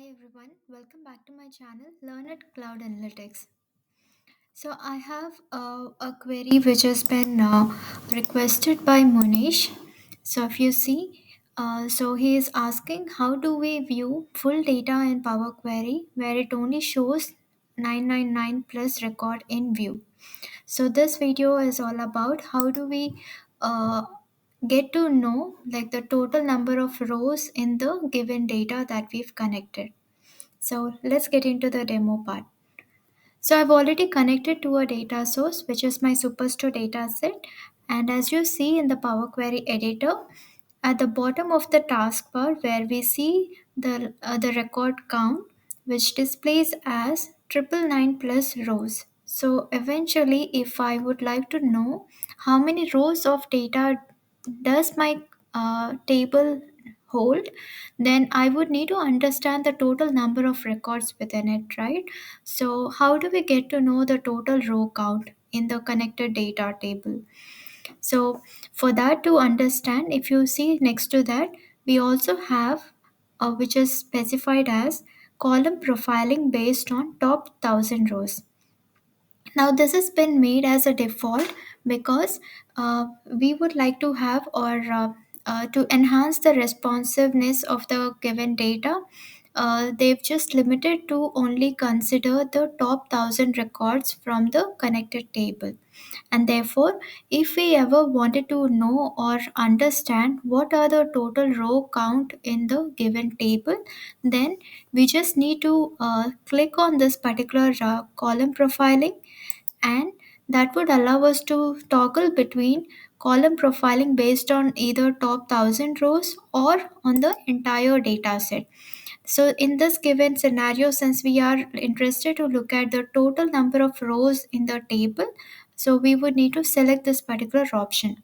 Hi everyone, welcome back to my channel Learn@Cloud Analytics. So I have a query which has been requested by Munish. So if you see, he is asking how do we view full data in Power Query where it only shows 999 plus record in view. So this video is all about how do we uh, get to know like the total number of rows in the given data that we've connected. So let's get into the demo part. So I've already connected to a data source, which is my Superstore dataset. And as you see in the Power Query editor, at the bottom of the taskbar where we see the record count, which displays as 999 plus rows. So eventually, if I would like to know how many rows of data does my table hold, then I would need to understand the total number of records within it, right? So how do we get to know the total row count in the connected data table? So for that to understand, if you see next to that, we also have which is specified as column profiling based on top 1000 rows. Now this has been made as a default because we would like to have or to enhance the responsiveness of the given data. They've just limited to only consider the top 1000 records from the connected table. And therefore, if we ever wanted to know or understand what are the total row count in the given table, then we just need to click on this particular column profiling, and that would allow us to toggle between column profiling based on either top 1000 rows or on the entire data set. So in this given scenario, since we are interested to look at the total number of rows in the table, so we would need to select this particular option.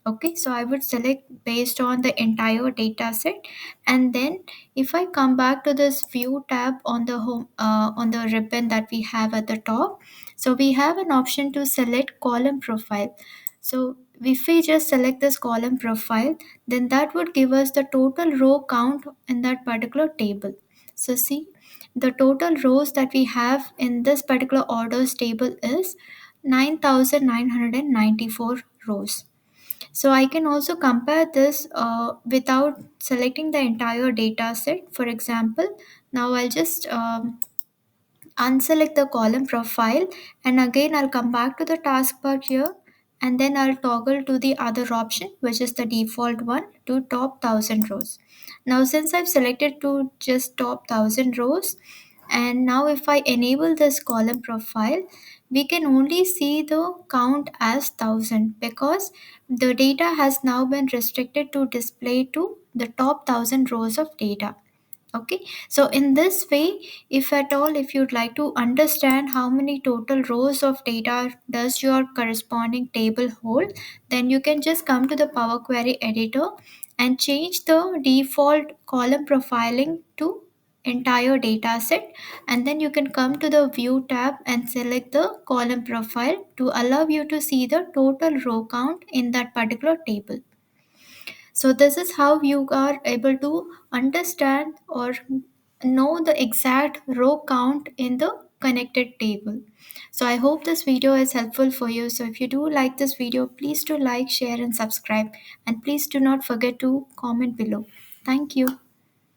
Okay, so I would select based on the entire data set, and then if I come back to this view tab on the home on the ribbon that we have at the top, so we have an option to select column profile. So if we just select this column profile, then that would give us the total row count in that particular table. So see, the total rows that we have in this particular orders table is 9994 rows. So I can also compare this without selecting the entire data set. For example, now I'll just unselect the column profile, and again I'll come back to the taskbar here, and then I'll toggle to the other option, which is the default one, to top 1000 rows. Now since I've selected to just top 1000 rows, and now if I enable this column profile, we can only see the count as 1000 because the data has now been restricted to display to the top 1000 rows of data. Okay, so in this way, if at all, if you'd like to understand how many total rows of data does your corresponding table hold, then you can just come to the Power Query editor and change the default column profiling to entire data set, and then you can come to the view tab and select the column profile to allow you to see the total row count in that particular table. So this is how you are able to understand or know the exact row count in the connected table. So I hope this video is helpful for you. So if you do like this video, please do like, share and subscribe, and please do not forget to comment below. Thank you.